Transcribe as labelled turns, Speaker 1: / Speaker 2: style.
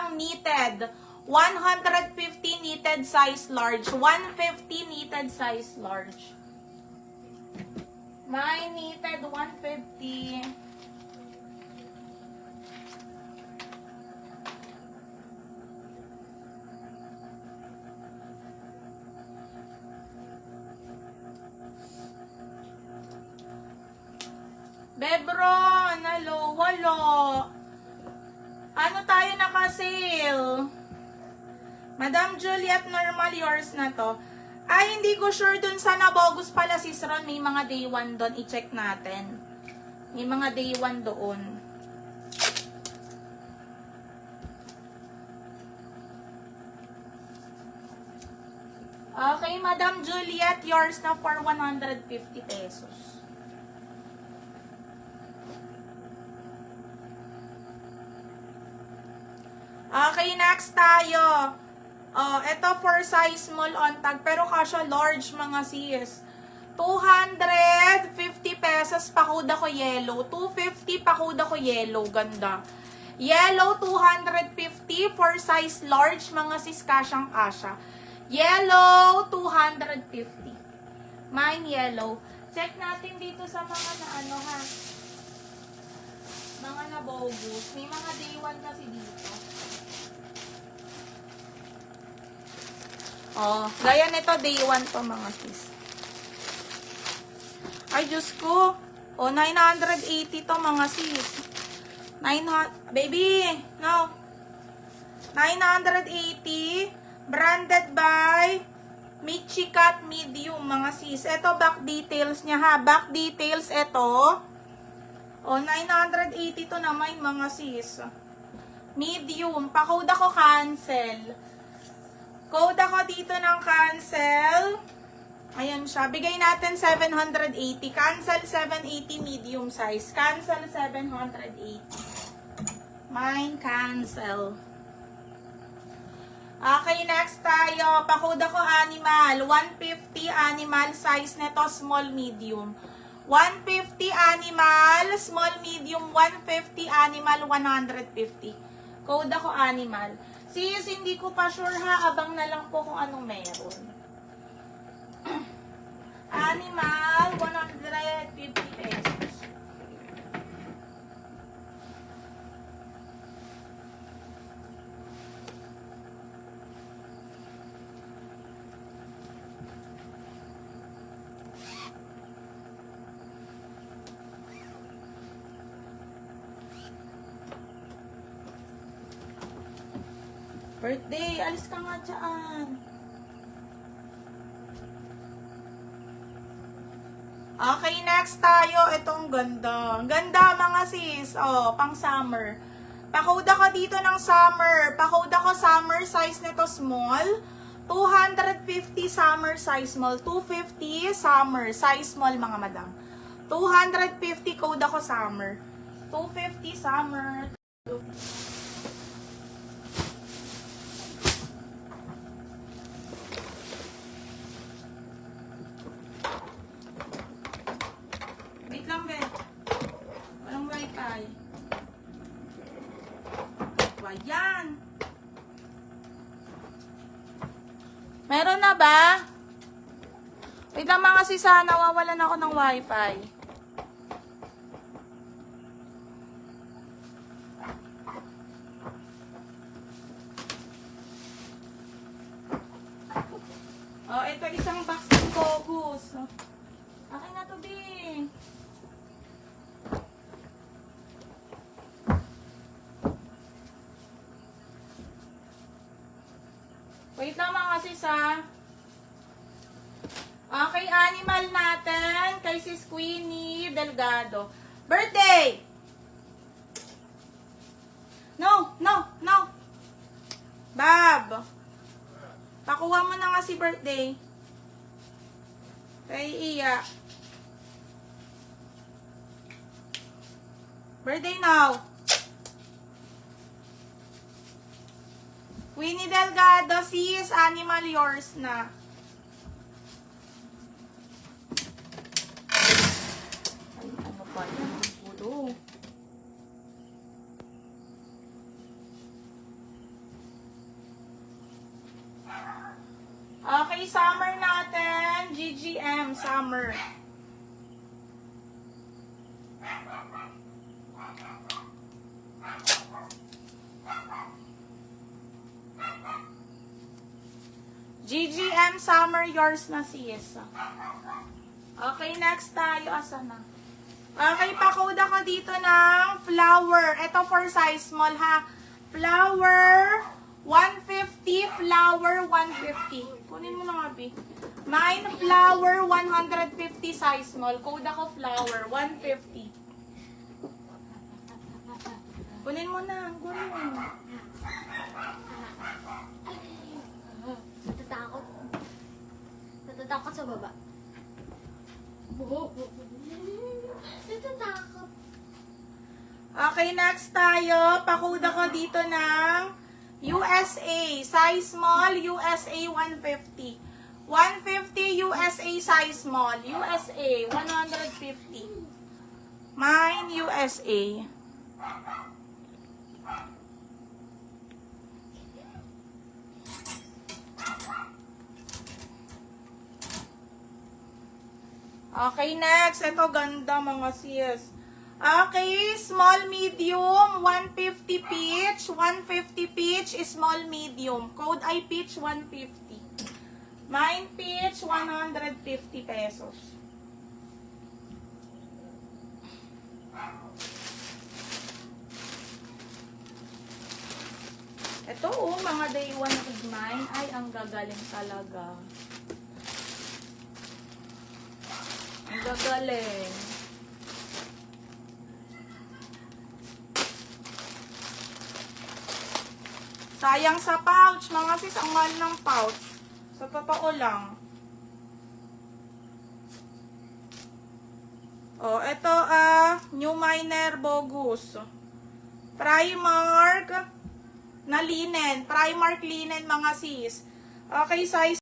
Speaker 1: madam, knitted. 150 knitted size large. 150 knitted size large. My knitted 150. Bebro, nalo, walo. Ano tayo naka-sale? Madam Juliet, normal yours na to. Ay, hindi ko sure dun sa Nabogus pala, sis Ron. May mga day 1 doon. I-check natin. May mga day 1 doon. Okay, Madam Juliet, yours na for 150 pesos. Okay, next tayo. Ito for size small on tag, pero kasya large mga sis. 250 pesos, pakuda ko yellow. 250, pakuda ko yellow. Ganda. Yellow, 250 for size large mga sis, kasyang kasya. Yellow, 250. Mine yellow. Check natin dito sa mga na ano ha. Mga nabogus. May mga day 1 kasi dito. Gaya nito, day 1 to mga sis. Ay, Diyos ko. 980 to mga sis. 900, baby, no. 980, branded by Michikat Medium mga sis. Ito, back details niya ha. Back details, ito. 980 to naman mga sis. Medium. Pa-code ako cancel. Code ako dito ng cancel. Ayan siya. Bigay natin 780. Cancel 780 medium size. Cancel 780. Mine cancel. Okay, next tayo. Pa-code ako animal. 150 animal size nito small medium. 150 animal, small medium, 150 animal, 150. Code ako animal. Sis, hindi ko pa sure ha. Abang na lang po kung anong meron. Animal, 150 pesos. Birthday, alis ka nga dyan. Okay, next tayo. Itong ganda. Ganda mga sis. Pang summer. Pa-code ako dito ng summer. Pa-code ako summer size nito small. 250 summer size small. 250 summer size small mga madam. 250 code ako summer. 250 summer. Ayan. Meron na ba? Wait lang mga sisa, nawawalan ako ng wifi. Ito isang box ng Bogus. Akin na to, Bing. Wait lang mga sis ha. Okay, animal natin. Kay sis Queenie Delgado. Birthday! No. Bab. Pakuha mo na nga si birthday. Kay Iya. Birthday now. Queenie Delgado, sis, animal yours na. Ay, ano pa yan? Pulo. Okay, summer natin. GGM, summer. GGM, summer, yours na sis. Okay, next tayo. Asa na? Okay, pa-code ako dito ng flower. Ito for size small ha. Flower 150, flower 150. Kunin mo na nga, B. Mine, flower 150 size small. Code ako flower 150. Kunin mo na. Kunin mo.
Speaker 2: Natatakot. Natatakot sa baba. Natatakot.
Speaker 1: Okay, next tayo. Pa-code ako dito ng USA. Size small, USA 150. 150 USA size small. USA 150. Mine, USA. Okay, next. Ito, ganda mga sis. Okay, small medium, 150 peach. 150 peach is small medium. Code ay peach 150. Mine peach, 150 pesos. Ito mga day one of mine. Ay, ang gagaling talaga. Ang gagaling. Sayang sa pouch, mga sis, ang mahal ng pouch. Sa totoo lang. Oh, ito, New Miner Bogus. Primark na linen. Primark linen, mga sis. Okay, size